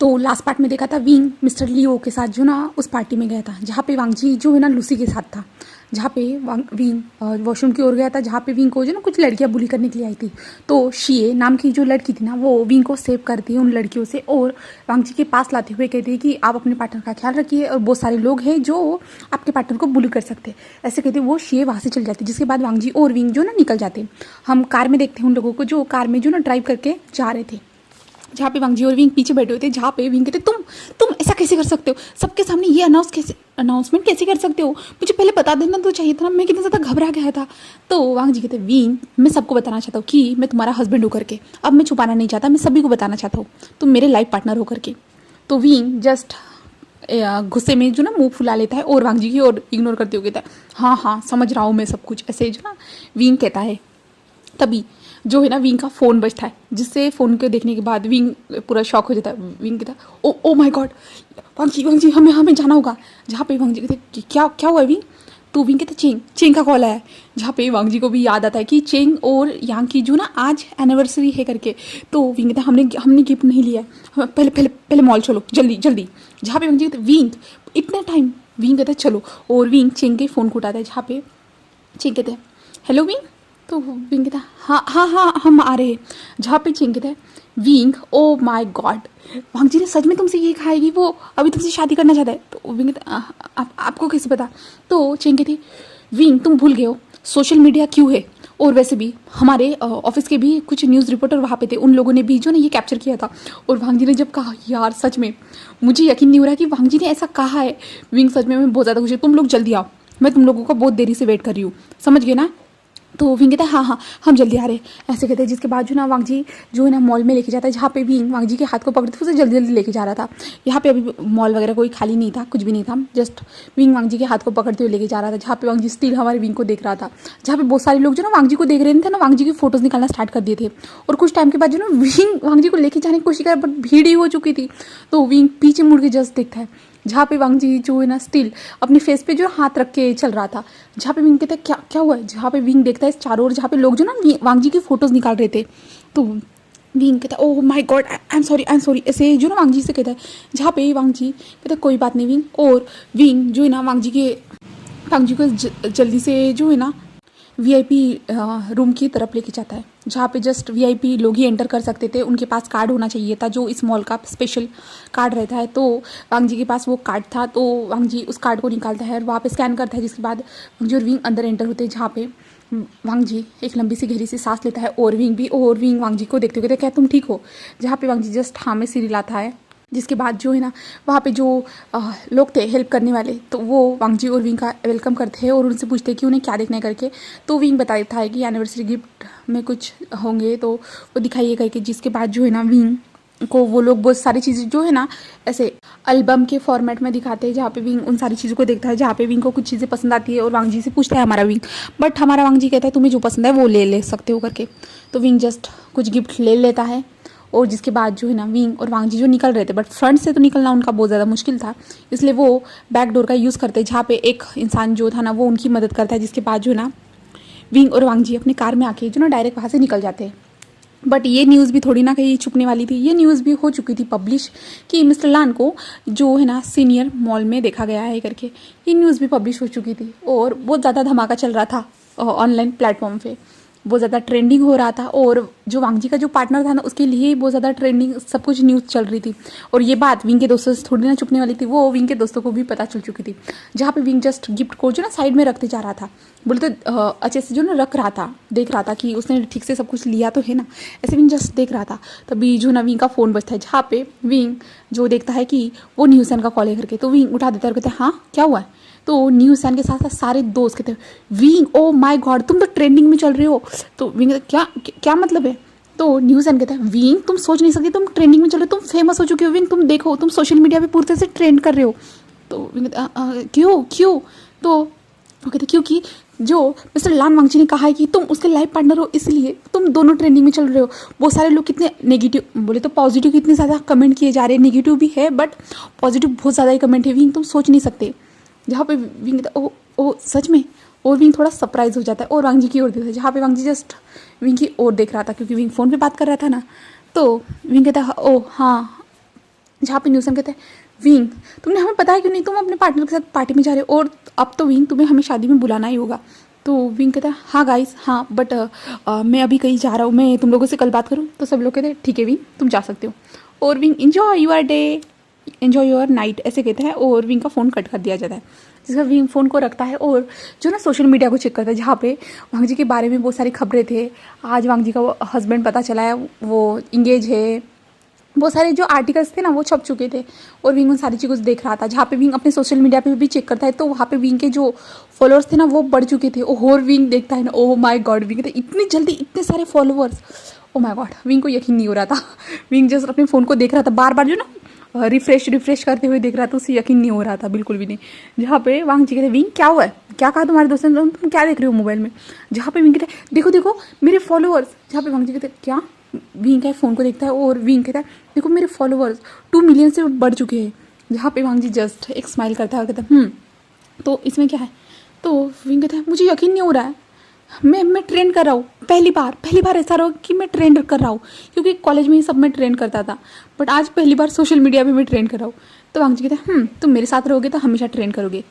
तो last part में देखा था विंग मिस्टर लियो के साथ जो ना उस पार्टी में गया था जहाँ पे वांगजी जो है ना लूसी के साथ था, जहाँ पे विंग वॉशरूम की ओर गया था, जहाँ पे विंग को जो ना कुछ लड़कियाँ बुली करने के लिए आई थी। तो शिए नाम की जो लड़की थी ना वो विंग को सेव करती है उन लड़कियों से और वांगजी के पास लाते हुए कहती है कि आप अपने पार्टनर का ख्याल रखिए और बहुत सारे लोग हैं जो आपके पार्टनर को बुली कर सकते हैं, ऐसे कहते वो शिए वहाँ से चल जाती। जिसके बाद वांगजी और विंग जो ना निकल जाते। हम कार में देखते हैं उन लोगों को जो कार में जो ना ड्राइव करके जा रहे थे, जहाँ पे वांगजी और विंग पीछे बैठे हुए थे, जहाँ पे विंग कहते तुम ऐसा कैसे कर सकते हो, सबके सामने ये अनाउंसमेंट कैसे कर सकते हो, मुझे पहले बता देना तो चाहिए था ना, मैं कितना ज़्यादा घबरा गया था। तो वांगजी कहते विंग मैं सबको बताना चाहता हूँ कि मैं तुम्हारा हस्बैंड होकर के, अब मैं छुपाना नहीं चाहता, मैं सभी को बताना चाहता हूँ तुम मेरे लाइफ पार्टनर होकर के। तो विंग जस्ट गुस्से में जो ना मुंह फुला लेता है और वांगजी की ओर इग्नोर करते हुए कहता है हाँ हाँ समझ रहा हूँ मैं सब कुछ, ऐसे जो ना विंग कहता है। तभी जो है ना विंग का फ़ोन बजता है, जिससे फ़ोन को देखने के बाद विंग पूरा शॉक हो जाता है। विंग कहता है ओ माय गॉड वांगजी हमें जाना होगा। जहाँ पे वांगजी कहते कि क्या हुआ विंग। तो विंग कहते चेंग का कॉल आया है। जहाँ पे वांगजी को भी याद आता है कि चेंग और यांग की जो ना आज एनिवर्सरी है करके। तो विंग कहता हमने गिफ्ट नहीं लिया, पहले मॉल चलो जल्दी। जहाँ पे वांगजी कहते विंग इतना टाइम, विंग कहता है चलो, और विंग चेंग के फ़ोन को उठाता है। जहाँ पे चेंग कहते हैं हेलो विंग। तो विंग कहता है हाँ हम आ रहे हैं। जहाँ पे चेंग कहता है विंग ओ माय गॉड वांगजी ने सच में तुमसे ये कहा है कि वो अभी तुमसे शादी करना चाहता है। तो विंग कहता है आपको कैसे पता। तो चेंग कहती विंग तुम भूल गए हो सोशल मीडिया क्यों है, और वैसे भी हमारे ऑफिस के भी कुछ न्यूज़ रिपोर्टर वहाँ पे थे, उन लोगों ने भी जो ना ये कैप्चर किया था। और वांगजी ने जब कहा यार सच में मुझे यकीन नहीं हो रहा कि वांगजी ने ऐसा कहा है। विंग सच में मैं बहुत ज़्यादा खुश हूँ, तुम लोग जल्दी आओ, मैं तुम लोगों का बहुत देरी से वेट कर रही हूँ, समझ गए ना। तो विंग कहता है हाँ हम जल्दी आ रहे हैं, ऐसे कहते हैं। जिसके बाद जो ना वांगजी जो है ना मॉल में लेके जाता है, जहाँ पे विंग वांगजी के हाथ को पकड़ते उसे जल्दी लेके जा रहा था। यहाँ पे अभी मॉल वगैरह कोई खाली नहीं था, कुछ भी नहीं था, जस्ट विंग वांगजी के हाथ को पकड़ते हुए लेके जा रहा था। जहाँ पे वांगजी स्टिल हमारे विंग को देख रहा था, जहाँ पे बहुत सारे लोग जो ना वांगजी को देख रहे थे ना, वांगजी की फोटोज़ निकालना स्टार्ट कर दिए थे। और कुछ टाइम के बाद जो ना विंग वांगजी को लेके जाने की कोशिश कर, बट भीड़ ही हो चुकी थी। तो विंग पीछे मुड़ के जस्ट देखता है, जहाँ पे वांगजी जो है ना स्टिल अपने फेस पे जो हाथ रख के चल रहा था। जहाँ पे विंग कहता है क्या हुआ है। जहाँ पे विंग देखता है चारों ओर, जहाँ पे लोग जो ना वांगजी की फोटोज़ निकाल रहे थे। तो विंग कहता है oh my God I am sorry ऐसे जो ना वांगजी से कहता है। जहाँ पे वांगजी कहता है कोई बात नहीं विंग, और विंग जो है ना वांगजी को जल्दी से जो है ना वीआईपी रूम की तरफ लेके जाता है, जहाँ पे जस्ट वीआईपी लोग ही एंटर कर सकते थे, उनके पास कार्ड होना चाहिए था जो इस मॉल का स्पेशल कार्ड रहता है। तो वांगजी के पास वो कार्ड था, तो वांगजी उस कार्ड को निकालता है और वहाँ पे स्कैन करता है। जिसके बाद वांगजी और विंग अंदर एंटर होते हैं, जहाँ पे वांगजी एक लंबी सी गहरी सी सांस लेता है और विंग वांगजी को देखते हुए कहते हैं क्या तुम ठीक हो। जहाँ पे वांगजी जस्ट हाँ में सिर हिलाता है। जिसके बाद जो है ना वहाँ पे जो लोग थे हेल्प करने वाले, तो वो वांगजी और विंग का वेलकम करते हैं और उनसे पूछते हैं कि उन्हें क्या देखना है करके। तो विंग बता देता है कि एनिवर्सरी गिफ्ट में कुछ होंगे, तो वो दिखाइए करके। जिसके बाद जो है ना विंग को वो लोग बहुत सारी चीज़ें जो है ना ऐसे एल्बम के फॉर्मेट में दिखाते हैं, जहाँ पे विंग उन सारी चीज़ों को देखता है। जहाँ पे विंग को कुछ चीज़ें पसंद आती है और वांगजी से पूछता है हमारा विंग, बट हमारा वांगजी कहता है तुम्हें जो पसंद है वो ले सकते हो करके। तो विंग जस्ट कुछ गिफ्ट ले लेता है। और जिसके बाद जो है ना विंग और वांगजी जो निकल रहे थे, बट फ्रंट से तो निकलना उनका बहुत ज़्यादा मुश्किल था, इसलिए वो बैक डोर का यूज़ करते हैं, जहाँ पे एक इंसान जो था ना वो उनकी मदद करता है। जिसके बाद जो है ना विंग और वांगजी अपनी कार में आके जो ना डायरेक्ट वहाँ से निकल जाते हैं। बट ये न्यूज़ भी थोड़ी ना कहीं छुपने वाली थी, ये न्यूज़ भी हो चुकी थी पब्लिश कि मिस्टर लान को जो है ना सीनियर मॉल में देखा गया है करके। ये न्यूज़ भी पब्लिश हो चुकी थी और बहुत ज़्यादा धमाका चल रहा था ऑनलाइन प्लेटफॉर्म पे, बहुत ज़्यादा ट्रेंडिंग हो रहा था। और जो वांगजी का जो पार्टनर था ना उसके लिए बहुत ज़्यादा ट्रेंडिंग सब कुछ न्यूज़ चल रही थी। और ये बात विंग के दोस्तों से थोड़ी ना छुपने वाली थी, वो विंग के दोस्तों को भी पता चल चुकी थी। जहाँ पे विंग जस्ट गिफ्ट को जो ना साइड में रखते जा रहा था, बोलते अच्छे से जो ना रख रहा था, देख रहा था कि उसने ठीक से सब कुछ लिया तो है ना, ऐसे विंग जस्ट देख रहा था। तभी जो ना विंग का फ़ोन बजता है, जहाँ पे विंग जो देखता है कि वो न्यूसन का कॉल है करके। तो विंग उठा देता है और कहते हैं हाँ क्या हुआ है। तो न्यूसन के साथ साथ सारे दोस्त कहते हैं विंग ओ माय गॉड तुम तो ट्रेंडिंग में चल रहे हो। तो विंग क्या मतलब है। तो न्यूसन कहता है विंग तुम सोच नहीं सकती, तुम ट्रेंडिंग में चल रहे हो, तुम फेमस हो चुके हो विंग, तुम देखो तुम सोशल मीडिया पे पूरी तरह से ट्रेंड कर रहे हो। तो विंग क्यों। तो वो कहते क्योंकि जो मिस्टर लान वांगजी ने कहा है कि तुम उसके लाइफ पार्टनर हो, इसलिए तुम दोनों ट्रेंडिंग में चल रहे हो। बहुत सारे लोग कितने नेगेटिव बोले तो पॉजिटिव कितने ज़्यादा कमेंट किए जा रहे हैं, नेगेटिव भी है बट पॉजिटिव बहुत ज़्यादा ही कमेंट है विंग, तुम सोच नहीं सकते। जहाँ पे विंग ओ सच में, और विंग थोड़ा सरप्राइज हो जाता है और वांगजी की ओर देखता है, जहाँ पे वांगजी जस्ट विंग की ओर देख रहा था क्योंकि विंग फ़ोन पे बात कर रहा था ना। तो विंग कहता है ओ हाँ जहाँ पे न्यूसन कहते हैं विंग तुमने हमें पता है क्यों नहीं तुम अपने पार्टनर के साथ पार्टी में जा रहे हो और अब तो विंग तुम्हें हमें शादी में बुलाना ही होगा। तो विंग कहता है हाँ गाइस हाँ बट मैं अभी कहीं जा रहा हूँ, मैं तुम लोगों से कल बात करूँ। तो सब लोग कहते हैं ठीक है विंग तुम जा सकते हो। और wing enjoy your day enjoy your night ऐसे कहते हैं और विंग का फ़ोन कट कर दिया जाता है। जिसका विंग फ़ोन को रखता है और जो ना सोशल मीडिया को चेक करता है जहाँ पे वांग जी के बारे में बहुत सारी खबरें थे। आज वांग जी का हस्बैंड पता चला है वो इंगेज है, बहुत सारे जो आर्टिकल्स थे ना वो छप चुके थे और विंग उन सारी चीज़ों को देख रहा था। जहाँ पे विंग अपने सोशल मीडिया पे भी चेक करता है तो वहाँ पे विंग के जो फॉलोअर्स थे ना वो बढ़ चुके थे। और विंग देखता है ना ओह माय गॉड विंग इतनी जल्दी इतने सारे followers, oh my God wing को यकीन नहीं हो रहा था। विंग जस्ट अपने फ़ोन को देख रहा था बार बार जो ना रिफ्रेश करते हुए देख रहा था, उसे यकीन नहीं हो रहा था बिल्कुल भी नहीं। जहाँ पे वांग जी कहते विंग क्या हुआ है, क्या कहा तुम्हारे दोस्त ने, तुम क्या देख रहे हो मोबाइल में। जहाँ पे विंग कहते देखो देखो मेरे फॉलोअर्स। जहाँ पे वांग जी कहते क्या, विंग का फ़ोन को देखता है और विंग कहता है देखो मेरे फॉलोअर्स 2 मिलियन से बढ़ चुके हैं। जहाँ पे वांग जी जस्ट एक स्माइल करता है और कहता है तो इसमें क्या है। तो विंग कहता है मुझे यकीन नहीं हो रहा है, मैं ट्रेंड कर रहा हूँ पहली बार ऐसा रहा कि मैं ट्रेंड कर रहा हूँ, क्योंकि कॉलेज में ही सब मैं ट्रेंड करता था बट आज पहली बार सोशल मीडिया पे मैं ट्रेंड कर रहा हूँ। तो वांग जी कहता है तुम मेरे साथ रहोगे तो हमेशा ट्रेंड करोगे।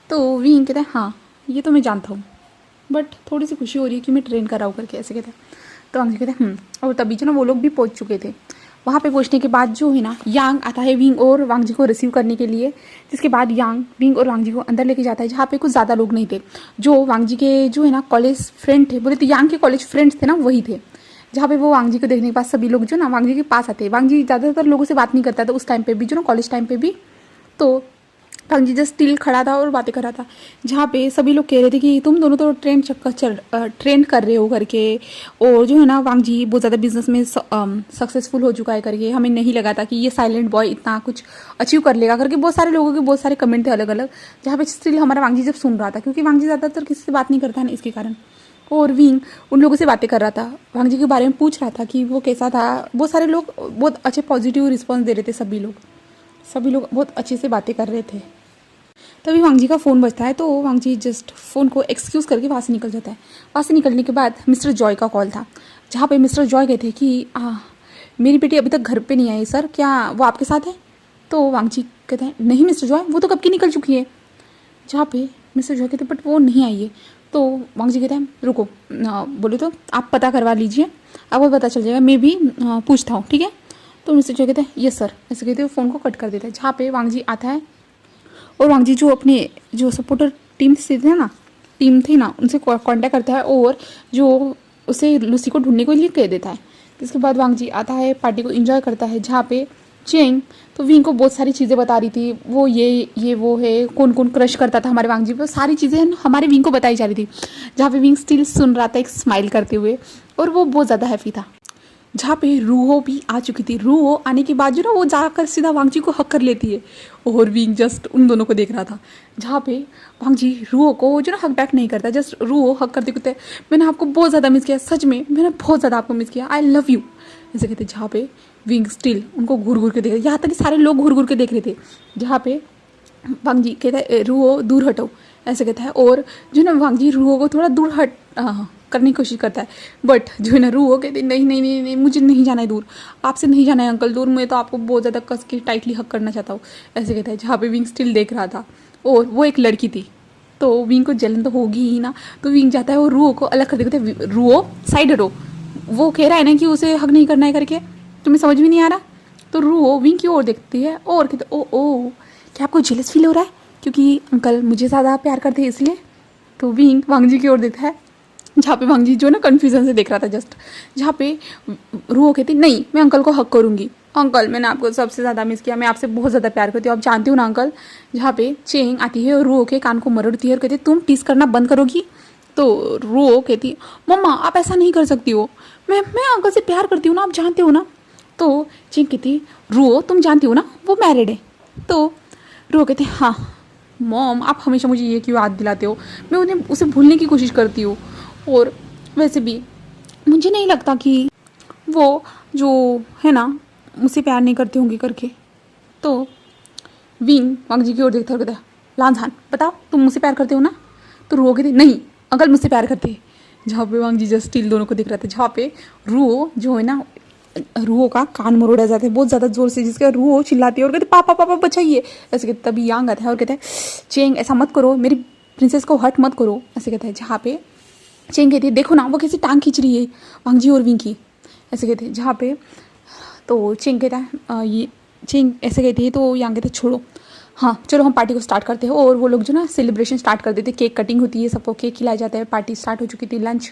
तो विंग कहता है हाँ ये तो मैं जानता हूँ बट थोड़ी सी खुशी हो रही है कि मैं ट्रेंड कर रहा हूँ करके ऐसे कहता है। तो वांग जी कहते हैं और तभी जो ना वो लोग भी पहुँच चुके थे। वहाँ पे पहुँचने के बाद जो है ना यांग आता है विंग और वांग जी को रिसीव करने के लिए। जिसके बाद यांग विंग और वांग जी को अंदर लेके जाता है जहाँ पे कुछ ज़्यादा लोग नहीं थे। जो वांग जी के जो है ना कॉलेज फ्रेंड थे, बोले तो यांग के कॉलेज फ्रेंड्स थे ना वही थे। जहाँ पे वो वांग जी को देखने के बाद सभी लोग जो ना वांग जी के पास आते हैं। वांग जी ज़्यादातर लोगों से बात नहीं करता था उस टाइम पे भी जो ना कॉलेज टाइम पे भी। तो वांग जी जस्ट स्टिल खड़ा था और बातें कर रहा था। जहाँ पे सभी लोग कह रहे थे कि तुम दोनों तो ट्रेंड कर रहे हो करके, और जो है ना वांग जी बहुत ज़्यादा बिजनेस में सक्सेसफुल हो चुका है करके। हमें नहीं लगा था कि ये साइलेंट बॉय इतना कुछ अचीव कर लेगा करके। बहुत सारे लोगों के बहुत सारे कमेंट थे अलग अलग, जहाँ पे स्टिल हमारा वांग जी जब सुन रहा था, क्योंकि वांग जी ज़्यादातर किसी से बात नहीं करता है ना इसके कारण। और विंग उन लोगों से बातें कर रहा था, वांग जी के बारे में पूछ रहा था कि वो कैसा था। बहुत सारे लोग बहुत अच्छे पॉजिटिव रिस्पॉन्स दे रहे थे, सभी लोग बहुत अच्छे से बातें कर रहे थे। तभी वांग जी का फ़ोन बजता है तो वांग जी जस्ट फ़ोन को एक्सक्यूज़ करके वहाँ से निकल जाता है। वहाँ से निकलने के बाद मिस्टर जॉय का कॉल था, जहाँ पे मिस्टर जॉय कहते हैं कि मेरी बेटी अभी तक घर पे नहीं आई सर, क्या वो आपके साथ है। तो वांग जी कहते हैं नहीं मिस्टर जॉय वो तो कब की निकल चुकी है। जहाँ पे मिस्टर जॉय कहते हैं बट वो नहीं आई है। तो वांग जी कहते हैं रुको बोले तो आप पता करवा लीजिए, आपको पता चल जाएगा, मैं भी पूछता हूँ ठीक है। तो मिस्टर जॉय कहते हैं यस सर ऐसे कहते हुए फ़ोन को कट कर देता है। जहाँ पे वांग जी आता है और वांग जी जो अपने जो सपोर्टर टीम थी ना उनसे कांटेक्ट करता है और जो उसे लूसी को ढूंढने के लिए कह देता है। इसके बाद वांग जी आता है, पार्टी को एंजॉय करता है। जहाँ पे चेंग तो विंग को बहुत सारी चीज़ें बता रही थी, वो ये वो है, कौन कौन क्रश करता था हमारे वांग जी पर, सारी चीज़ें हमारे विंग को बताई जा रही थी। जहाँ पे विंग स्टिल सुन रहा था एक स्माइल करते हुए और वो बहुत ज़्यादा हैप्पी था। जहाँ पे रूहो भी आ चुकी थी। रूहो आने के बाद जो ना वो जाकर सीधा वांग जी को हक कर लेती है और विंग जस्ट उन दोनों को देख रहा था। जहाँ पे वांग जी रूहो को जो ना हक बैक नहीं करता, जस्ट रूहो हक करते कहते मैंने आपको बहुत ज़्यादा मिस किया, सच में मैंने बहुत ज़्यादा आपको मिस किया, आई लव यू ऐसे कहते। जहाँ पे विंग स्टिल उनको घूर घूर के देख रहे, यहाँ तक कि सारे लोग घूर घूर के देख रहे थे। जहाँ पे वांग जी कहता है रूहो दूर हटो ऐसे कहता है और जो ना वांग जी रूहो को थोड़ा दूर करने की कोशिश करता है। बट जो है ना रूहो कहते नहीं नहीं नहीं नहीं मुझे नहीं जाना है दूर, आपसे नहीं जाना है अंकल दूर, मैं तो आपको बहुत ज़्यादा कस के टाइटली हक करना चाहता हूँ ऐसे कहता है। जहाँ पे विंग स्टिल देख रहा था और वो एक लड़की थी तो विंग को जलन तो होगी ही ना। तो विंग जाता है और रूहो को अलग कर देता है, रूहो साइड हटो, वो कह रहा है ना कि उसे हक नहीं करना है करके, तुम्हें समझ भी नहीं आ रहा। तो रूहो विंग की ओर देखती है और कहते ओ क्या आपको जेलस फील हो रहा है क्योंकि अंकल मुझे ज़्यादा प्यार करते हैं इसलिए। तो विंग वांग जी की ओर देखता है, जहाँ पे वांग जी जो ना कन्फ्यूजन से देख रहा था जस्ट। जहाँ पे रूहो कहती नहीं मैं अंकल को हक करूँगी, अंकल मैंने आपको सबसे ज़्यादा मिस किया, मैं आपसे बहुत ज़्यादा प्यार करती हूँ, आप जानती हो ना अंकल। जहाँ पे चेंग आती है और रूहो के कान को मरोड़ती है और कहती तुम टीस करना बंद करोगी। तो रूहो कहती मम्मा आप ऐसा नहीं कर सकती हो, मैं अंकल से प्यार करती हूँ ना, आप जानते हो ना। तो चेंग कहती रूहो तुम जानती हो ना वो मैरिड है। तो रूहो कहती हाँ मॉम आप हमेशा मुझे ये क्यों याद दिलाते हो, मैं उसे भूलने की कोशिश करती हूँ और वैसे भी मुझे नहीं लगता कि वो जो है ना मुझसे प्यार नहीं करती होंगी करके। तो विंग वांग जी की ओर देखता है, लांझान बताओ तुम मुझसे प्यार करते हो ना। तो रूहो कहती नहीं अंकल मुझसे प्यार करते हैं। जहाँ पे वांग जी जस्ट स्टिल दोनों को दिख रहा था। जहाँ पे रूहो जो है ना रूहो का कान मरोड़ा जाता है बहुत ज़्यादा ज़ोर से, जिसके रूहो चिल्लाती है और कहते पापा पापा बचाइए ऐसे कहते। तभी यांग आता है और कहते हैं चेंग ऐसा मत करो, मेरी प्रिंसेस को हर्ट मत करो ऐसे कहते हैं। जहाँ पे चेंग कहती है देखो ना वो कैसी टांग खींच रही है वांग जी और विंग की ऐसे कहते हैं। जहाँ पे तो चेंग कहता है ये चेंग ऐसे कहती है तो यांग कहते छोड़ो, हाँ चलो हम पार्टी को स्टार्ट करते हैं। और वो लोग जो ना सेलिब्रेशन स्टार्ट कर देते, केक कटिंग होती है, सबको केक खिलाया जाता है, पार्टी स्टार्ट हो चुकी थी, लंच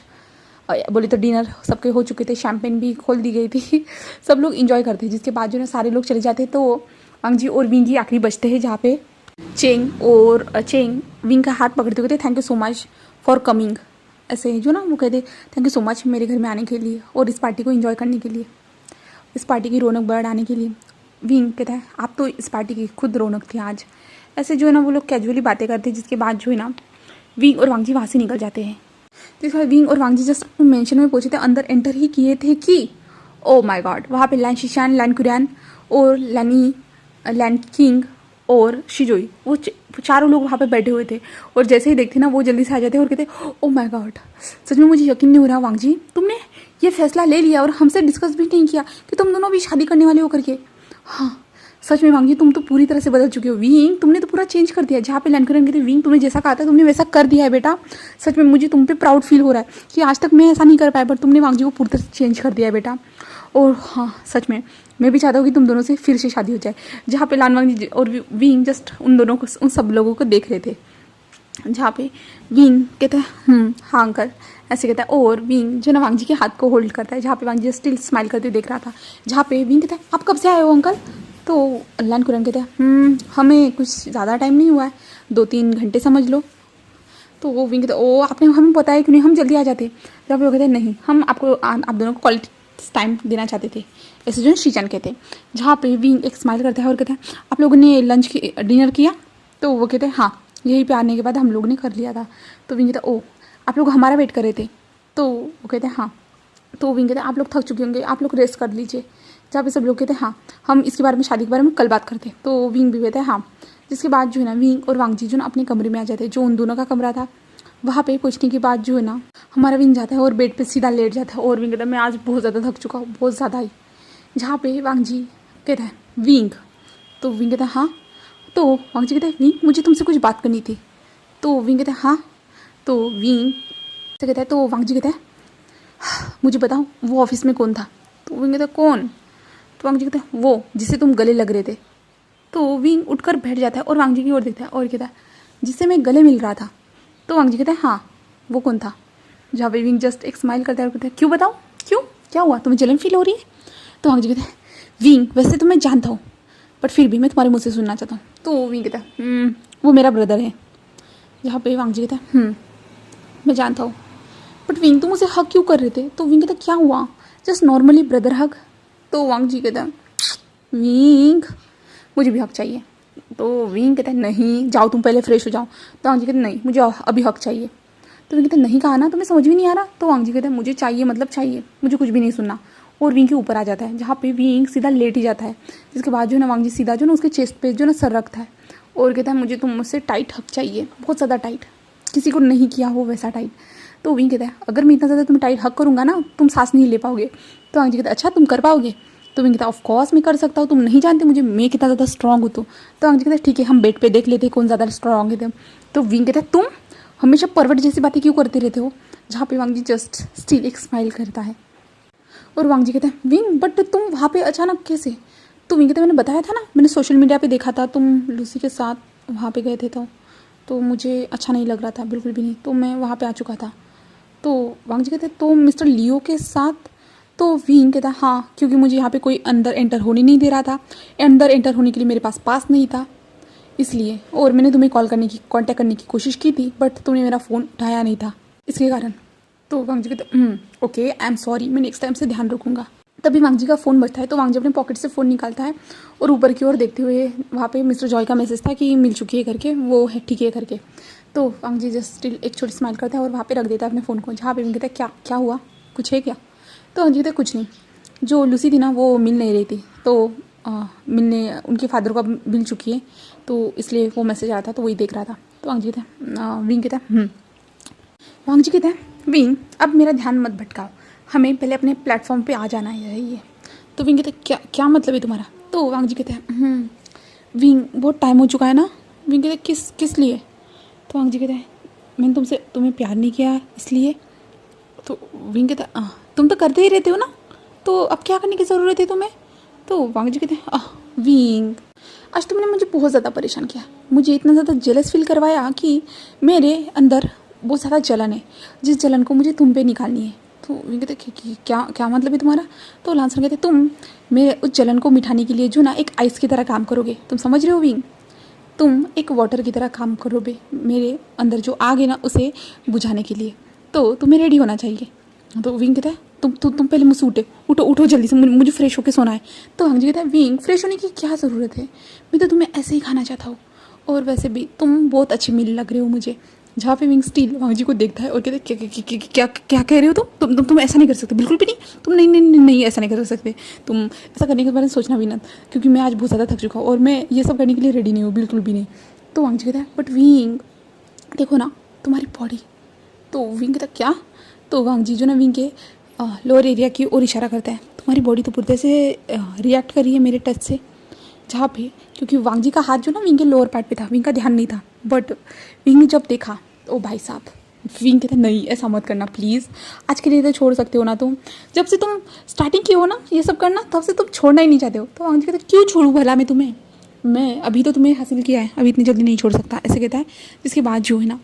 बोले तो डिनर सबके हो चुके थे, शैम्पेन भी खोल दी गई थी सब लोग इन्जॉय करते हैं। जिसके बाद जो ना सारे लोग चले जाते हैं तो वांग जी और विंग की आखिरी बचते हैं, जहाँ पे चेंग विंग का हाथ पकड़ते हुए कहते thank you so much for coming ऐसे जो ना वो कहते थैंक यू सो मच मेरे घर में आने के लिए और इस पार्टी को इन्जॉय करने के लिए, इस पार्टी की रौनक बढ़ाने के लिए। विंग कहता है आप तो इस पार्टी की खुद रौनक थी आज ऐसे जो है ना वो लोग कैजुअली बातें करते हैं। जिसके बाद जो है ना विंग और वांग जी वहाँ से निकल जाते हैं। जिसके बाद विंग और वांग जी जस्ट मेंशन में पहुंचे थे, अंदर एंटर ही किए थे कि ओ माय गॉड वहाँ पे लैन शिशान, लैन कुरियन और लैन किंग और शिजोई वो चारों लोग वहाँ पे बैठे हुए थे। और जैसे ही देखते ना वो जल्दी से आ जाते और कहते ओ माय गॉड सच में मुझे यकीन नहीं हो रहा वांग जी तुमने ये फैसला ले लिया और हमसे डिस्कस भी नहीं किया कि तुम दोनों भी शादी करने वाले हो करके। हाँ सच में वांग जी तुम तो पूरी तरह से बदल चुके हो। विंग तुमने तो पूरा चेंज कर दिया। जहाँ पे लैंडकरन कहते विंग तुमने जैसा कहा था तुमने वैसा कर दिया है बेटा, सच में मुझे तुम पे प्राउड फील हो रहा है कि आज तक मैं ऐसा नहीं कर पाया, बट तुमने वांग जी को पूरी तरह से चेंज कर दिया है बेटा। और हाँ सच में मैं भी चाहता हूँ कि तुम दोनों से फिर से शादी हो जाए। जहाँ पे लान वांग जी और विंग जस्ट उन दोनों को उन सब लोगों को देख रहे थे। जहाँ पे विंग कहता है हाँ अंकल ऐसे कहता है और विंग जो ना वांग जी के हाथ को होल्ड करता है। जहाँ पे वांग जी स्टिल स्माइल करते हुए देख रहा था। जहाँ पे विंग कहता है आप कब से आए हो अंकल, तो लैन कुरन कहते हैं हमें कुछ ज़्यादा टाइम नहीं हुआ है, 2-3 घंटे समझ लो। तो वो विंग कहते ओ आपने हमें बताया क्यों नहीं, हम जल्दी आ जाते। जब वो कहते हैं नहीं हम आपको आप दोनों को क्वालिटी टाइम देना चाहते थे ऐसे जो शीचन कहते हैं। जहाँ पे विंग एक स्माइल करता है और कहता है आप लोगों ने डिनर किया, तो वो कहते हैं हाँ यहीं पे आने के बाद हम लोग ने कर लिया था। तो विंग कहता है ओ आप लोग हमारा वेट कर रहे थे, तो वो कहते हैं हाँ। तो विंग कहते हैं आप लोग थक चुके होंगे आप लोग रेस्ट कर लीजिए। जहाँ पे सब लोग कहते हैं हाँ हम इसके बारे में शादी के बारे में कल बात करते हैं। तो विंग भी कहते हैं हाँ। जिसके बाद जो है ना विंग और वांग जी जो ना अपने कमरे में आ जाते हैं, जो उन दोनों का कमरा था। वहाँ पे पहुँचने के बाद जो है ना हमारा विंग जाता है और बेड पे सीधा लेट जाता है और विंग कहता है मैं आज बहुत ज़्यादा थक चुका हूँ, बहुत ज़्यादा ही। जहाँ पे वांग जी कहता है विंग, तो विंग कहता है हाँ। तो वांग जी कहता है विंग मुझे तुमसे कुछ बात करनी थी। तो विंग कहता है हाँ। तो विंग से कहता है तो वांग जी कहता है मुझे बताओ वो ऑफिस में कौन था। तो विंग कहता है कौन। तो वांग जी कहता है वो जिससे तुम गले लग रहे थे। तो विंग उठकर बैठ जाता है और वांग जी की ओर देखता है और कहता है जिससे मैं गले मिल रहा था। तो वांग जी कहता है हाँ वो कौन था। जहाँ पे विंग जस्ट एक स्माइल करता है और कहता है क्यों बताओ क्यों क्या हुआ तुम्हें जलन फील हो रही है। तो वांग जी कहता है विंग वैसे तो मैं जानता हूँ बट फिर भी मैं तुम्हारे मुँह से सुनना चाहता हूँ। तो विंग कहता है वो मेरा ब्रदर है। जहाँ पे वांग जी कहता है मैं जानता हूँ बट विंग तुम उसे हक क्यों कर रहे थे। तो विंग कहता है क्या हुआ जस्ट नॉर्मली ब्रदर हक। तो वांग जी कहता है विंग मुझे भी हक चाहिए। तो विंग कहता है नहीं जाओ तुम पहले फ्रेश हो जाओ। तो वांग जी कहते हैं नहीं मुझे अभी हक चाहिए। तो विंग कहता है नहीं कहा ना तुम्हें समझ भी नहीं आ रहा। तो वांग जी कहते हैं मुझे चाहिए मतलब चाहिए, मुझे कुछ भी नहीं सुनना। और विंग के ऊपर आ जाता है। जहाँ पे विंग सीधा लेट ही जाता है। जिसके बाद जो है ना वांग जी सीधा जो ना उसके चेस्ट पे जो ना सर रखता है और कहता है मुझे तुम मुझसे टाइट हक चाहिए, बहुत ज़्यादा टाइट, किसी को नहीं किया हो वैसा टाइट। तो विंग कहता है अगर मैं इतना ज़्यादा तुम्हें टाइट हक करूँगा ना तुम सांस नहीं ले पाओगे। तो वांग जी कहता है अच्छा तुम कर पाओगे। तो विंग कहता है ऑफ कोर्स मैं कर सकता हूँ, तुम नहीं जानते मुझे मैं कितना ज़्यादा स्ट्रॉन्ग हूँ। तो वांग जी कहता है ठीक है हम बेड पे देख लेते कौन ज़्यादा स्ट्रॉन्ग है। तो विंग कहता है तुम हमेशा परवट जैसी बातें क्यों करते रहते हो। जहाँ पे वांग जी जस्ट स्टिल एक स्माइल करता है और वांग जी कहता है विंग बट तुम वहाँ पे अचानक कैसे। तो विंग कहता है मैंने बताया था ना मैंने सोशल मीडिया पे देखा था तुम लूसी के साथ वहाँ पे गए थे तो मुझे अच्छा नहीं लग रहा था बिल्कुल भी नहीं, तो मैं वहाँ पे आ चुका था। तो वांग जी कहते हैं तो मिस्टर लियो के साथ। तो विंग कहता है हाँ क्योंकि मुझे यहाँ पे कोई अंदर एंटर होने नहीं दे रहा था, अंदर एंटर होने के लिए मेरे पास नहीं था इसलिए, और मैंने तुम्हें कांटेक्ट करने की कोशिश की थी बट तुमने मेरा फ़ोन उठाया नहीं था इसके कारण। तो वांग जी कहते ओके आई एम सॉरी मैं नेक्स्ट टाइम से ध्यान रखूँगा। तभी वांग जी का फ़ोन बजता है। तो वांग जी अपने पॉकेट से फ़ोन निकालता है और ऊपर की ओर देखते हुए वहाँ पे मिस्टर जॉय का मैसेज था कि मिल चुकी है करके, वो है ठीक है करके। तो वांग जी जस्ट स्टिल एक छोटी स्माइल करता है और वहाँ पे रख देता है अपने फ़ोन को। जहाँ पे विंग कहता है क्या हुआ कुछ है क्या। तो वांग जी कहता है कुछ नहीं, जो लूसी थी ना वो मिल नहीं रही थी तो मिलने उनके फादर को अब मिल चुकी है तो इसलिए वो मैसेज आया था तो वही देख रहा था। तो वांग जी कहता है विंग कहता है वांग जी कहता है विंग अब मेरा ध्यान मत भटकाओ, हमें पहले अपने प्लेटफॉर्म पे आ जाना है। तो विंग कहते हैं क्या क्या मतलब है तुम्हारा? तो वांग जी कहते हैं विंग बहुत टाइम हो चुका है ना। विंग कहते हैं किस लिए? तो वांग जी कहते हैं मैंने तुम्हें प्यार नहीं किया इसलिए। तो विंग कहता है तुम तो करते ही रहते हो ना, तो अब क्या करने की ज़रूरत है तुम्हें? तो वांग जी कहते हैं विंग आज तुमने मुझे बहुत ज़्यादा परेशान किया, मुझे इतना ज़्यादा जेलस फील करवाया कि मेरे अंदर बहुत ज़्यादा जलन है, जिस जलन को मुझे तुम पे निकालनी है। तो विंग कहते क्या क्या मतलब है तुम्हारा? तो लांसर कहते तुम मेरे उस जलन को मिटाने के लिए जो ना एक आइस की तरह काम करोगे, तुम समझ रहे हो विंग? तुम एक वाटर की तरह काम करोगे मेरे अंदर जो आग है ना उसे बुझाने के लिए, तो तुम्हें रेडी होना चाहिए। तो विंग कहता है तुम पहले मुझसे उठो उठो जल्दी से, मुझे फ्रेश होकर सोना है। तो वांग जी कहता है विंग फ्रेश होने की क्या ज़रूरत है, मैं तो तुम्हें ऐसे ही खाना चाहता हूँ, और वैसे भी तुम बहुत अच्छी मील लग रहे हो मुझे। जहाँ पे विंग स्टील वांग जी को देखता है और कहते हैं क्या कह रहे हो तुम ऐसा नहीं कर सकते, बिल्कुल भी नहीं, तुम नहीं ऐसा नहीं कर सकते, तुम ऐसा करने के बारे में सोचना भी ना, क्योंकि मैं आज बहुत ज़्यादा थक चुका हूँ और मैं ये सब करने के लिए रेडी नहीं हूँ, बिल्कुल भी नहीं। तो वांग जी कहता है बट विंग देखो ना तुम्हारी बॉडी। तो विंग कहता क्या? तो वांग जी जो ना विंग के लोअर एरिया की ओर इशारा करता है, तुम्हारी बॉडी तो पूरी से रिएक्ट कर रही है मेरे टच से। जहाँ पे क्योंकि वांग जी का हाथ जो ना विंग के लोअर पार्ट पे था, विंग का ध्यान नहीं था, बट विंग ने जब देखा तो भाई साहब विंग कहते नहीं ऐसा मत करना प्लीज़, आज के लिए तो छोड़ सकते हो ना तुम, जब से तुम स्टार्टिंग की हो ना ये सब करना तब से तुम छोड़ना ही नहीं चाहते हो। तो वांग जी कहते क्यों छोड़ूँ भला मैं तुम्हें, मैं अभी तो तुम्हें हासिल किया है, अभी इतनी जल्दी नहीं छोड़ सकता, ऐसे कहता है। जिसके बाद जो है ना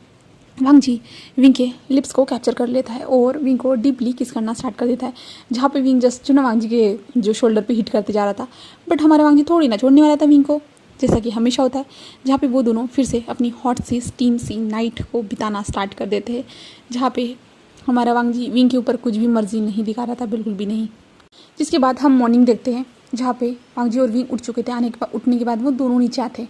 वांग जी विंग के लिप्स को कैप्चर कर लेता है और विंग को डीपली किस करना स्टार्ट कर देता है। जहाँ पे विंग जस्ट जो ना वांग जी के जो शोल्डर पे हिट करते जा रहा था, बट हमारा वांग जी थोड़ी ना छोड़ने वाला था विंग को, जैसा कि हमेशा होता है। जहाँ पे वो दोनों फिर से अपनी हॉट सी स्टीम सी नाइट को बिताना स्टार्ट कर देते हैं, जहाँ पे हमारा वांग जी विंग के ऊपर कुछ भी मर्जी नहीं दिखा रहा था, बिल्कुल भी नहीं। जिसके बाद हम मॉर्निंग देखते हैं, जहाँ पे वांग जी और विंग उठ चुके थे। उठने के बाद वो दोनों नीचे आते हैं,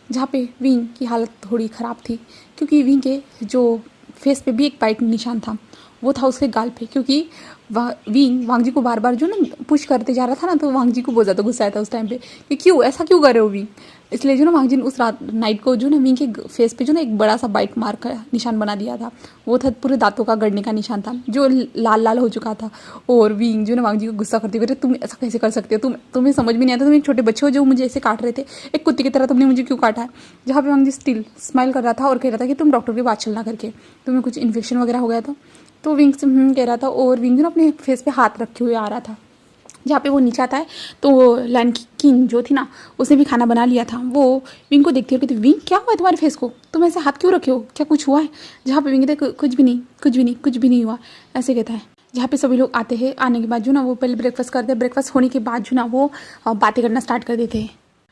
जहाँ पे विंग की हालत थोड़ी ख़राब थी, क्योंकि विंग के जो फेस पे भी एक बाइट निशान था, वो था उसके गाल पे, क्योंकि विंग वांग जी को बार बार जो ना पुश करते जा रहा था ना, तो वांग जी को बहुत ज़्यादा गुस्सा आया था उस टाइम पे कि क्यों ऐसा क्यों कर रहे हो विंग। इसलिए जो ना वांग जी ने उस रात नाइट को जो ना विंग के फेस पे जो ना एक बड़ा सा बाइट मार्क का निशान बना दिया था, वो था पूरे दांतों का गड़ने का निशान था जो लाल लाल हो चुका था। और विंग जो ना वांग जी को गुस्सा करते हुए तुम ऐसा कैसे कर सकते हो, तुम्हें समझ में नहीं आता, तुम एक छोटे बच्चे हो जो मुझे ऐसे काट रहे थे, एक कुत्ते की तरह तुमने मुझे क्यों काटा है। जहाँ पे वांग जी स्टिल स्माइल कर रहा था और कह रहा था कि तुम डॉक्टर के पास चलना करके, तुम्हें कुछ इन्फेक्शन वगैरह हो गया था। तो विंग से कह रहा था, और विंग ना अपने फेस पे हाथ रखे हुए आ रहा था। जहाँ पे वो नीचे आता है तो लैंड की किंग जो थी ना, उसने भी खाना बना लिया था। वो विंग को देखती है, कहती विंग क्या हुआ है तुम्हारे फेस को, तुम ऐसे हाथ क्यों रखे हो, क्या कुछ हुआ है? जहाँ पे विंग कहते कुछ भी नहीं हुआ, ऐसे कहता है। जहाँ पे सभी लोग आते हैं, आने के बाद जो ना वो पहले ब्रेकफास्ट करते हैं, ब्रेकफास्ट होने के बाद जो ना वो बातें करना स्टार्ट कर देते हैं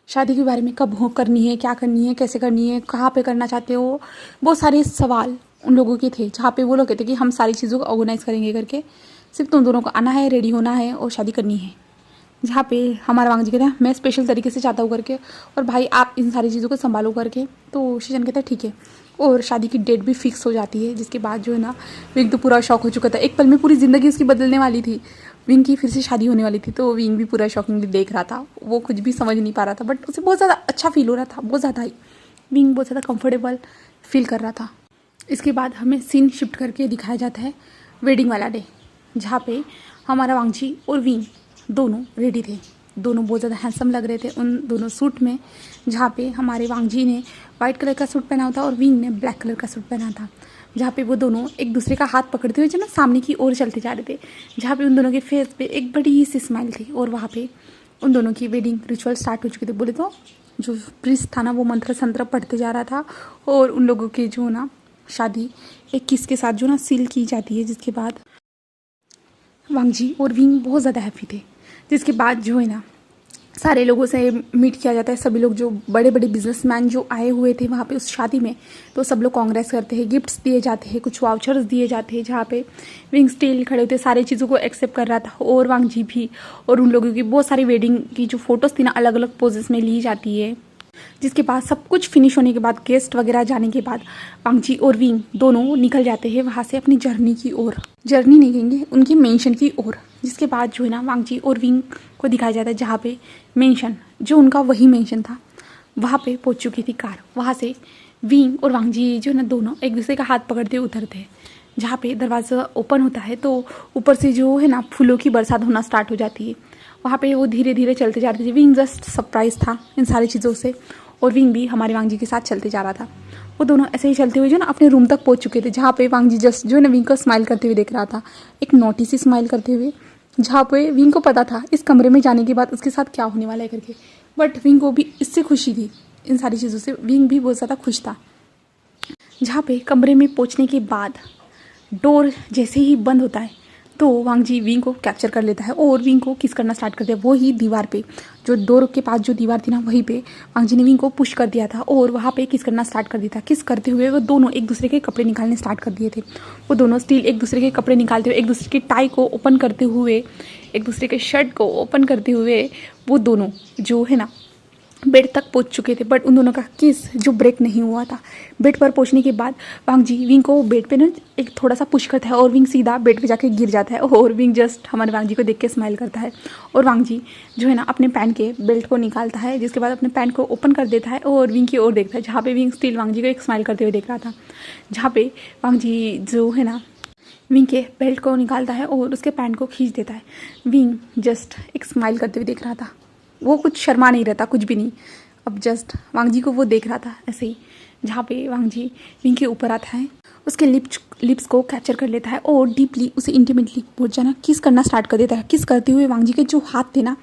शादी के बारे में, कब हो करनी है, क्या करनी है, कैसे करनी है, कहाँ पे करना चाहते हो, बहुत सारे सवाल उन लोगों के थे। जहाँ पे वो लोग कहते कि हम सारी चीज़ों को ऑर्गेनाइज करेंगे करके, सिर्फ तुम दोनों को आना है, रेडी होना है और शादी करनी है। जहाँ पे हमारा वांग जी कहता है मैं स्पेशल तरीके से चाहता हूँ करके, और भाई आप इन सारी चीज़ों को संभालो करके। तो शीजन कहता है ठीक है, और शादी की डेट भी फिक्स हो जाती है। जिसके बाद जो है ना विंग तो पूरा शौक हो चुका था, एक पल में पूरी ज़िंदगी उसकी बदलने वाली थी, विंग की फिर से शादी होने वाली थी। तो विंग भी पूरा शॉकिंगली देख रहा था, वो कुछ भी समझ नहीं पा रहा था, बट उसे बहुत ज़्यादा अच्छा फील हो रहा था, बहुत ज़्यादा ही विंग बहुत ज़्यादा कंफर्टेबल फील कर रहा था। इसके बाद हमें सीन शिफ्ट करके दिखाया जाता है वेडिंग वाला डे, जहाँ पे हमारा वांग जी और विंग दोनों रेडी थे, दोनों बहुत ज़्यादा हैंडसम लग रहे थे उन दोनों सूट में। जहाँ पे हमारे वांग जी ने वाइट कलर का सूट पहना हुआ था और विंग ने ब्लैक कलर का सूट पहना था। जहाँ पे वो दोनों एक दूसरे का हाथ पकड़ते हुए जो ना सामने की ओर चलते जा रहे थे, जहाँ पे उन दोनों के फेस पे एक बड़ी सी स्माइल थी। और वहाँ पे उन दोनों की वेडिंग रिचुअल स्टार्ट हो चुके थे। बोले तो जो प्रीस्ट था ना वो मंत्र संत्र पढ़ते जा रहा था, और उन लोगों की जो ना शादी एक किस के साथ जो ना सील की जाती है। जिसके बाद वांग जी और विंग बहुत ज़्यादा हैप्पी थे। जिसके बाद जो है ना सारे लोगों से मीट किया जाता है, सभी लोग जो बड़े बड़े बिजनेसमैन जो आए हुए थे वहाँ पे उस शादी में, तो सब लोग कांग्रेस करते हैं, गिफ्ट्स दिए जाते हैं, कुछ वाउचर्स दिए जाते हैं। जहाँ पे विंग स्टिल खड़े होते सारी चीज़ों को एक्सेप्ट कर रहा था, और वांग जी भी। और उन लोगों की बहुत सारी वेडिंग की जो फोटोज़ थी ना अलग अलग पोजेस में ली जाती है। जिसके बाद सब कुछ फिनिश होने के बाद, गेस्ट वगैरह जाने के बाद, वांग जी और विंग दोनों निकल जाते हैं वहाँ से अपनी जर्नी की ओर, जर्नी नहीं कहेंगे उनकी मेंशन की ओर। जिसके बाद जो है ना वांग जी और विंग को दिखाया जाता है, जहाँ पे मेंशन जो उनका वही मेंशन था वहाँ पे पहुँच चुकी थी कार। वहाँ से विंग और वांग जी जो है ना दोनों एक दूसरे का हाथ पकड़ते उतरते हैं। जहाँ पे दरवाज़ा ओपन होता है तो ऊपर से जो है ना फूलों की बरसात होना स्टार्ट हो जाती है, वहाँ पे वो धीरे धीरे चलते जा रहे थे। विंग जस्ट सरप्राइज था इन सारी चीज़ों से, और विंग भी हमारे वांग जी के साथ चलते जा रहा था। वो दोनों ऐसे ही चलते हुए जो ना अपने रूम तक पहुँच चुके थे, जहाँ पे वांग जी जस्ट जो है ना विंग को स्माइल करते हुए देख रहा था, एक नोटी सी स्माइल करते हुए, जहाँ पे विंग को पता था इस कमरे में जाने के बाद उसके साथ क्या होने वाला है करके। बट विंग को भी इससे खुशी थी, इन सारी चीज़ों से विंग भी बहुत ज़्यादा खुश था। जहाँ पे कमरे में पहुँचने के बाद डोर जैसे ही बंद होता है तो वांग जी विंग को कैप्चर कर लेता है और विंग को किस करना स्टार्ट करते हैं। वो ही दीवार पे, जो डोर के पास जो दीवार थी ना, वहीं पे वांग जी ने विंग को पुश कर दिया था और वहाँ पे किस करना स्टार्ट कर दिया था। किस करते हुए वो दोनों एक दूसरे के कपड़े निकालने स्टार्ट कर दिए थे। वो दोनों स्टिल एक दूसरे के कपड़े निकालते हुए, एक दूसरे की टाई को ओपन करते हुए, एक दूसरे के शर्ट को ओपन करते हुए वो दोनों जो है ना बेड तक पहुंच चुके थे। बट उन दोनों का किस जो ब्रेक नहीं हुआ था। बेड पर पहुंचने के बाद वांग जी विंग को बेड पे ना एक थोड़ा सा पुश करता है और विंग सीधा बेड पे जाके गिर जाता है और विंग जस्ट हमारे वांग जी को देख के स्माइल करता है। और वांग जी जो है ना अपने पैंट के बेल्ट को निकालता है, जिसके बाद अपने पैंट को ओपन कर देता है और विंग की ओर देखता है, जहाँ पे विंग स्टिल वांग जी को एक स्माइल करते हुए देख रहा था। जहाँ पे वांग जी जो है ना विंग के बेल्ट को निकालता है और उसके पैंट को खींच देता है। विंग जस्ट एक स्माइल करते हुए देख रहा था, वो कुछ शर्मा नहीं रहता, कुछ भी नहीं। अब जस्ट वांग जी को वो देख रहा था ऐसे ही। जहाँ पे वांग जी विंग के ऊपर आता है, उसके लिप्स को कैप्चर कर लेता है और डीपली उसे इंटीमेटली पहुंच जाना किस करना स्टार्ट कर देता है। किस करते हुए वांग जी के जो हाथ थे ना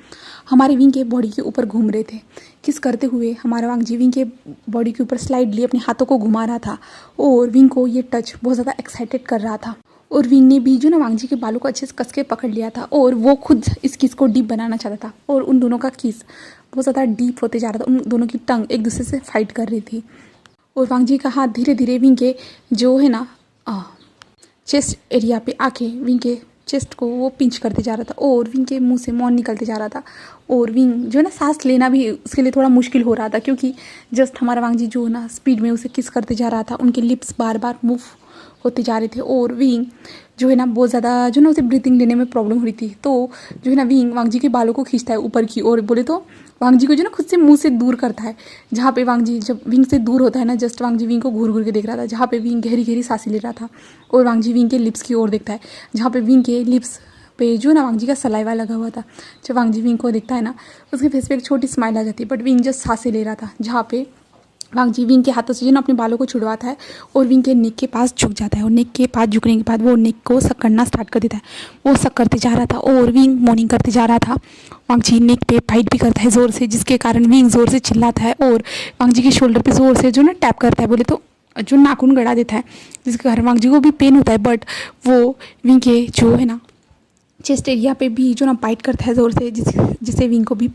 हमारे विंग के बॉडी के ऊपर घूम रहे थे। किस करते हुए हमारा वांग जी विंग के बॉडी के ऊपर स्लाइडली अपने हाथों को घुमा रहा था और विंग को ये टच बहुत ज़्यादा एक्साइटेड कर रहा था। और विंग ने भी जो ना वांग जी के बालों को अच्छे से कस के पकड़ लिया था और वो खुद इस किस को डीप बनाना चाहता था। और उन दोनों का किस बहुत ज़्यादा डीप होते जा रहा था, उन दोनों की टंग एक दूसरे से फाइट कर रही थी। और वांग जी का हाथ धीरे धीरे विंग के जो है ना चेस्ट एरिया पे आके विंग के चेस्ट को वो पिंच करते जा रहा था और विंग के मुंह से मौन निकलते जा रहा था। और विंग जो है ना सांस लेना भी उसके लिए थोड़ा मुश्किल हो रहा था, क्योंकि जस्ट हमारा वांग जी जो है ना स्पीड में उसे किस करते जा रहा था, उनके लिप्स बार बार मूव होते जा रहे थे। और विंग जो है ना बहुत ज़्यादा जो ना उसे ब्रीथिंग लेने में प्रॉब्लम हो रही थी। तो जो है ना विंग वांग जी के बालों को खींचता है ऊपर की और बोले तो वांग जी को जो ना खुद से मुंह से दूर करता है। जहाँ पे वांग जी जब विंग से दूर होता है ना, जस्ट वांग जी विंग को घूर घूर के देख रहा था, जहाँ पे विंग गहरी गहरी सांसें ले रहा था। और वांग जी विंग के लिप्स की ओर देखता है, जहाँ पे विंग के लिप्स पे जो ना वांग जी का सलाइवा लगा हुआ था। जब वांग जी विंग को देखता है ना, उसके फेस पे एक छोटी स्माइल आ जाती है। बट विंग जस्ट सांसें ले रहा था, जहाँ पे वांग जी विंग के हाथों से जो ना अपने बालों को छुड़वाता है और विंग के नेक के पास झुक जाता है। और नेक के पास झुकने के बाद वो नेक को सक करना स्टार्ट कर देता है। वो सक करते जा रहा था और विंग मॉर्निंग करते जा रहा था। वांग जी नेक पे फाइट भी करता है ज़ोर से, जिसके कारण विंग ज़ोर से चिल्लाता है और वांग जी के शोल्डर पे ज़ोर से जो ना टैप करता है, बोले तो जो नाखून गड़ा देता है, जिसके कारण वांग जी को भी पेन होता है। बट वो विंग के जो है ना चेस्ट एरिया पे भी जो ना बाइट करता है ज़ोर से, जिससे विंग को भी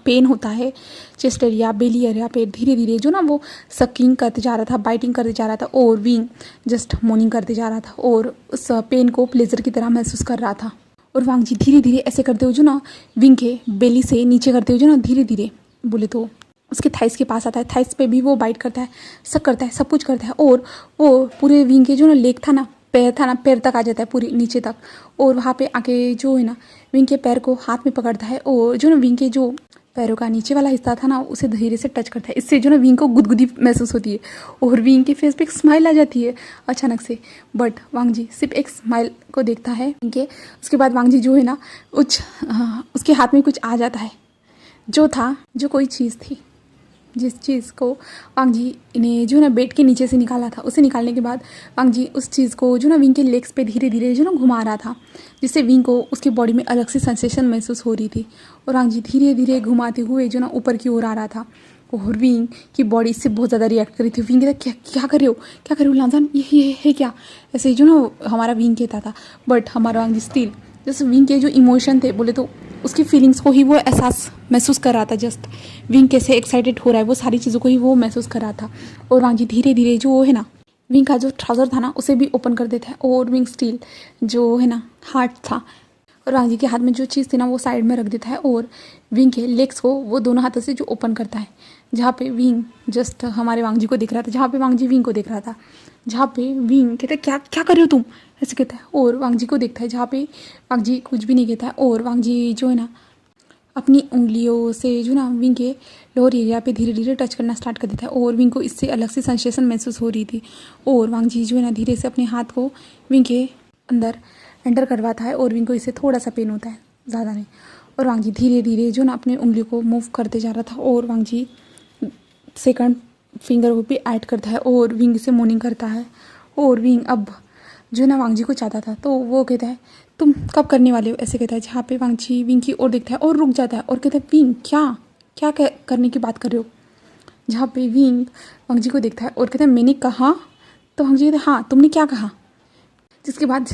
पेन होता है। चेस्ट एरिया, बेली एरिया पे धीरे धीरे जो ना वो सकिंग करते जा रहा था, बाइटिंग करते जा रहा था और विंग जस्ट मोर्निंग करते जा रहा था और उस पेन को प्लेजर की तरह महसूस कर रहा था। और वांग जी धीरे धीरे ऐसे करते हुए जो ना विंग के बेली से नीचे करते हुए जो ना धीरे धीरे बोले तो उसके थाइस के पास आता है। थाइस पे भी वो बाइट करता है, सक करता है, सब कुछ करता है। और वो पूरे विंग के जो ना लेग था ना, पैर था ना, पैर तक आ जाता है पूरी नीचे तक। और वहाँ पे आके जो है ना विंग के पैर को हाथ में पकड़ता है और जो ना विंग के जो पैरों का नीचे वाला हिस्सा था ना उसे धीरे से टच करता है। इससे जो ना विंग को गुदगुदी महसूस होती है और विंग के फेस पे एक स्माइल आ जाती है अचानक से। बट वांग जी सिर्फ एक स्माइल को देखता है विंग के। उसके बाद वांग जी जो है ना उसके हाथ में कुछ आ जाता है, जो था जो कोई चीज़ थी, जिस चीज़ को वांग जी ने जो ना बेड के नीचे से निकाला था। उसे निकालने के बाद वांग जी उस चीज़ को जो ना विंग के लेग्स पे धीरे धीरे जो ना घुमा रहा था, जिससे विंग को उसकी बॉडी में अलग सी सेंसेशन महसूस हो रही थी। और वांग जी धीरे धीरे घुमाते हुए जो ना ऊपर की ओर आ रहा था और विंग की बॉडी इससे बहुत ज़्यादा रिएक्ट कर रही थी। विंग कहता क्या कर रहे हो, क्या कर रहे हो लांजान, ये है क्या, ऐसे ही जो ना हमारा विंग कहता था। बट हमारा वांग जी स्टिल जैसे विंग के जो इमोशन थे, बोले तो उसकी फीलिंग्स को ही वो एहसास महसूस कर रहा था। जस्ट विंग कैसे एक्साइटेड हो रहा है वो सारी चीज़ों को ही वो महसूस कर रहा था। और वांग जी धीरे धीरे जो है ना विंग का जो ट्राउज़र था ना उसे भी ओपन कर देता है और विंग स्टील जो है ना हार्ट था और वांग जी के हाथ में जो चीज़ थी ना वो साइड में रख देता है और विंग के लेग्स को वो दोनों हाथों से जो ओपन करता है, जहाँ पे विंग जस्ट हमारे वांग जी को देख रहा था, जहाँ पे वांग जी विंग को देख रहा था, जहाँ पे विंग कहता है क्या कर रहे हो तुम, ऐसे कहता है। और वांग जी को देखता है जहाँ पे वांग जी कुछ भी नहीं कहता है। और वांग जी जो है ना अपनी उंगलियों से जो ना विंग के लोअर एरिया पे धीरे धीरे टच करना स्टार्ट कर देता है और विंग को इससे अलग सी सेंसेशन महसूस हो रही थी। और वांग जी जो है ना धीरे से अपने हाथ को विंग के अंदर एंटर करवाता है और विंग को इससे थोड़ा सा पेन होता है, ज़्यादा नहीं। और वांग जी धीरे धीरे जो ना अपनी उंगली को मूव करते जा रहा था और वांग जी सेकंड फिंगर वो भी ऐड करता है और विंग से मोर्निंग करता है। और विंग अब जो ना वांग जी को चाहता था तो वो कहता है तुम कब करने वाले हो, ऐसे कहता है। जहाँ पे वांग जी विंग की ओर देखता है और रुक जाता है और कहता है विंग क्या क्या करने की बात कर रहे हो। जहाँ पे विंग वांग जी को देखता है और कहता है मैंने कहा, तो वांग जी कहते हैं हाँ तुमने क्या कहा। जिसके बाद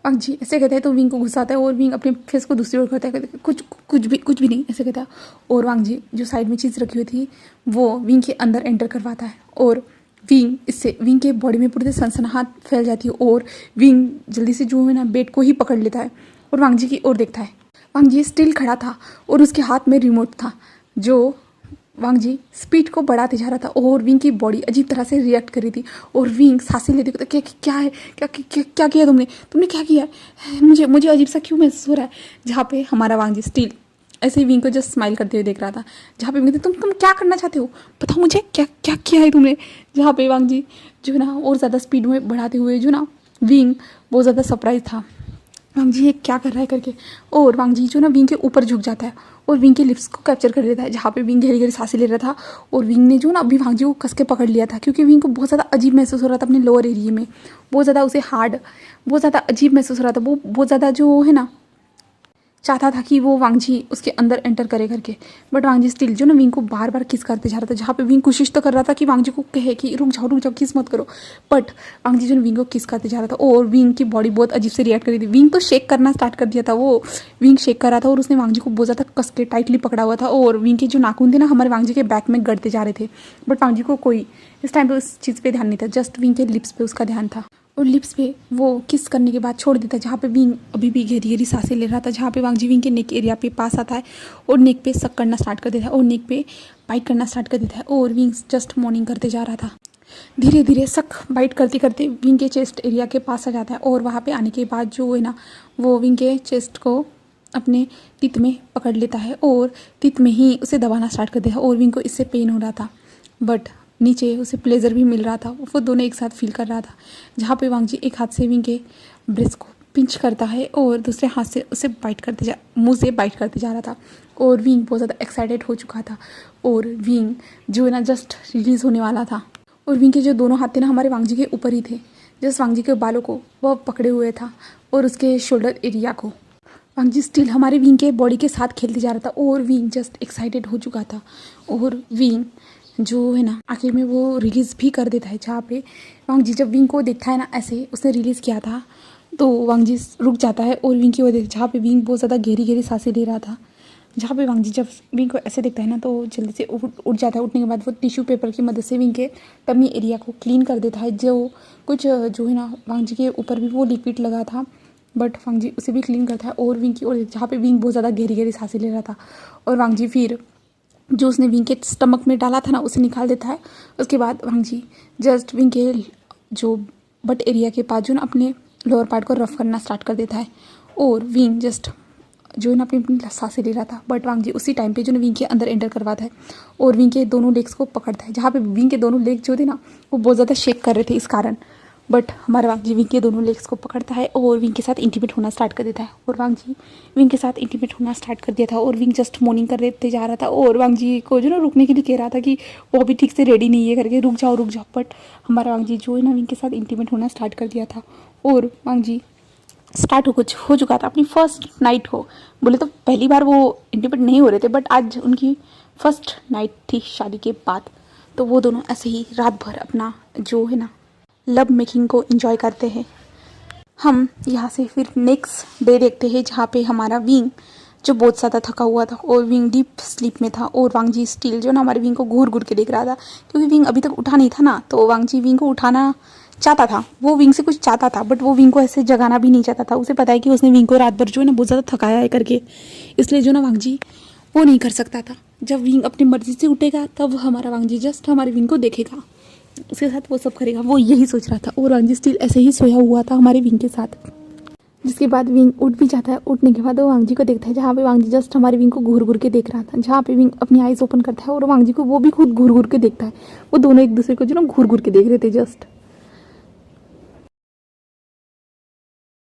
वांग जी ऐसे कहता है तो विंग को गुस्सा आता है और विंग अपने फेस को दूसरी ओर करता है, कुछ भी नहीं ऐसे कहता है। और वांग जी जो साइड में चीज़ रखी हुई थी वो विंग के अंदर एंटर करवाता है और विंग इससे विंग के बॉडी में पूरी सनसनाहट फैल जाती है और विंग जल्दी से जो है ना बेड को ही पकड़ लेता है और वांग जी की ओर देखता है। वांग जी स्टिल खड़ा था और उसके हाथ में रिमोट था जो वांग जी स्पीड को बढ़ाते जा रहा था और विंग की बॉडी अजीब तरह से रिएक्ट कर रही थी और विंग सांसें लेती तो क्या है, क्या किया तुमने क्या किया है, मुझे अजीब सा क्यों महसूस हो रहा है। जहाँ पे हमारा वांग जी स्टिल ऐसे ही विंग को जस्ट स्माइल करते हुए देख रहा था। जहाँ पे विंग तुम क्या करना चाहते हो, बताओ मुझे क्या क्या किया है तुमने। जहाँ पे वांग जी जो है ना और ज़्यादा स्पीड में बढ़ाते हुए जो ना विंग बहुत ज़्यादा सरप्राइज था वांग जी ये क्या कर रहा है करके। और वांग जी जो ना विंग के ऊपर झुक जाता है और विंग के लिप्स को कैप्चर कर लेता है। जहाँ पे विंग गहरी गहरी सांसें ले रहा था और विंग ने जो ना अभी वांग जी को कस के पकड़ लिया था क्योंकि विंग को बहुत ज़्यादा अजीब महसूस हो रहा था अपने लोअर एरिया में, बहुत ज़्यादा उसे हार्ड बहुत ज़्यादा अजीब महसूस हो रहा था। वो बहुत ज़्यादा जो है ना चाहता था कि वो वांग जी उसके अंदर एंटर करे करके, बट वांग जी स्टिल जो ना विंग को बार बार किस करते जा रहा था। जहाँ पे विंग कोशिश तो कर रहा था कि वांग जी को कहे कि रुक जाओ किस मत करो, बट वांग जी जो विंग को किस करते जा रहा था और विंग की बॉडी बहुत अजीब से रिएक्ट कर रही थी। विंग तो शेक करना स्टार्ट कर दिया था, वो विंग शेक कर रहा था और उसने वांग जी को बहुत ज़्यादा कस के टाइटली पकड़ा हुआ था और विंग के जो नाखून थे ना हमारे वांग जी के बैक में गड़ते जा रहे थे। बट वांग जी को कोई इस टाइम पे उस चीज़ पे ध्यान नहीं था, जस्ट विंग के लिप्स पे उसका ध्यान था और लिप्स पे वो किस करने के बाद छोड़ देता है। जहाँ पे विंग अभी भी गहरी गहरी सांसें ले रहा था। जहाँ पे वांग जी विंग के नेक एरिया पे पास आता है और नेक पे सक करना स्टार्ट कर देता है और नेक पे बाइट करना स्टार्ट कर देता है और विंग जस्ट मॉर्निंग करते जा रहा था। धीरे धीरे सक बाइट करते करते विंग के चेस्ट एरिया के पास आ जाता है और वहाँ पे आने के बाद जो है ना वो विंग के चेस्ट को अपने तित में पकड़ लेता है और तित में ही उसे दबाना स्टार्ट कर देता है और विंग को इससे पेन हो रहा था बट नीचे उसे प्लेजर भी मिल रहा था, वो दोनों एक साथ फील कर रहा था। जहाँ पे वांग जी एक हाथ से विंग के ब्रेस्ट को पिंच करता है और दूसरे हाथ से उसे मुंह से बाइट करते जा रहा था और विंग बहुत ज़्यादा एक्साइटेड हो चुका था और विंग जो है ना जस्ट रिलीज़ होने वाला था और विंग के जो दोनों हाथ थे ना हमारे वांग जी के ऊपर ही थे, जस्ट वांग जी के बालों को वह पकड़े हुए था और उसके शोल्डर एरिया को। वांग जी स्टिल हमारे विंग के बॉडी के साथ खेलते जा रहा था और विंग जस्ट एक्साइटेड हो चुका था और विंग जो है ना आखिर में वो रिलीज़ भी कर देता है। जहाँ पे वांग जी जब विंग को देखता है ना ऐसे उसने रिलीज़ किया था तो वांग जी रुक जाता है और विंग की ओर देखता है जहाँ पे विंग बहुत ज़्यादा गहरी गहरी सांसें ले रहा था। जहाँ पे वांग जी जब विंग को ऐसे देखता है ना तो जल्दी से उठ जाता है। उठने के बाद वो टिश्यू पेपर की मदद से विंग के टमी एरिया को क्लीन कर देता है। जो कुछ जो है ना वांग जी के ऊपर भी वो लिक्विड लगा था बट वांग जी उसे भी क्लीन करता है और विंग की ओर जहाँ पे विंग बहुत ज़्यादा गहरी गहरी सांसें ले रहा था और वांग जी फिर जो उसने विंग के स्टमक में डाला था ना उसे निकाल देता है। उसके बाद वांग जी जस्ट विंग के जो बट एरिया के पास जो ना अपने लोअर पार्ट को रफ करना स्टार्ट कर देता है और विंग जस्ट जो है ना अपनी सांसें ले रहा था बट वांग जी उसी टाइम पे जो ना विंग के अंदर एंटर करवाता है और विंग के दोनों लेग्स को पकड़ता है। जहाँ पे विंग के दोनों लेग जो थे ना वो बहुत ज़्यादा शेक कर रहे थे इस कारण, बट हमारा वांग जी विंग के दोनों लेग्स को पकड़ता है और विंग के साथ इंटीमेट होना स्टार्ट कर देता है और वांग जी विंग के साथ इंटीमेट होना स्टार्ट कर दिया था और विंग जस्ट मॉर्निंग कर देते जा रहा था और वांग जी को जो ना रुकने के लिए कह रहा था कि वो अभी ठीक से रेडी नहीं है करके रुक जाओ, बट हमारा वांग जी जो है ना विंग के साथ इंटीमेट होना स्टार्ट कर दिया था और वांग जी स्टार्ट हो चुका था अपनी फर्स्ट नाइट को। बोले तो पहली बार वो इंटीमेट नहीं हो रहे थे बट आज उनकी फर्स्ट नाइट थी शादी के बाद, तो वो दोनों ऐसे ही रात भर अपना जो है ना लव मेकिंग को एंजॉय करते हैं। हम यहाँ से फिर नेक्स्ट डे देखते हैं जहाँ पे हमारा विंग जो बहुत ज़्यादा थका हुआ था और विंग डीप स्लीप में था और वांग जी स्टिल जो ना हमारे विंग को घूर घूर के देख रहा था क्योंकि विंग अभी तक उठा नहीं था ना, तो वांग जी विंग को उठाना चाहता था, वो विंग से कुछ चाहता था बट वो विंग को ऐसे जगाना भी नहीं चाहता था। उसे पता है कि उसने विंग को रात भर जो है ना बहुत ज़्यादा थकाया है करके, इसलिए जो ना वांग जी वो नहीं कर सकता था। जब विंग अपनी मर्जी से उठेगा तब हमारा वांग जी जस्ट हमारे विंग को देखेगा, उसके साथ वो सब करेगा, वो यही सोच रहा था और वांग जी स्टिल ऐसे ही सोया हुआ था हमारे विंग के साथ। जिसके बाद विंग उठ भी जाता है। उठने के बाद वो वांग जी को देखता है जहाँ पे वांग जी जस्ट हमारे विंग को घूर घूर के देख रहा था। जहाँ पे विंग अपनी आइज़ ओपन करता है और वांग जी को वो भी खुद घूर घूर के देखता है। वो दोनों एक दूसरे को जो ना घूर घूर के देख रहे थे जस्ट।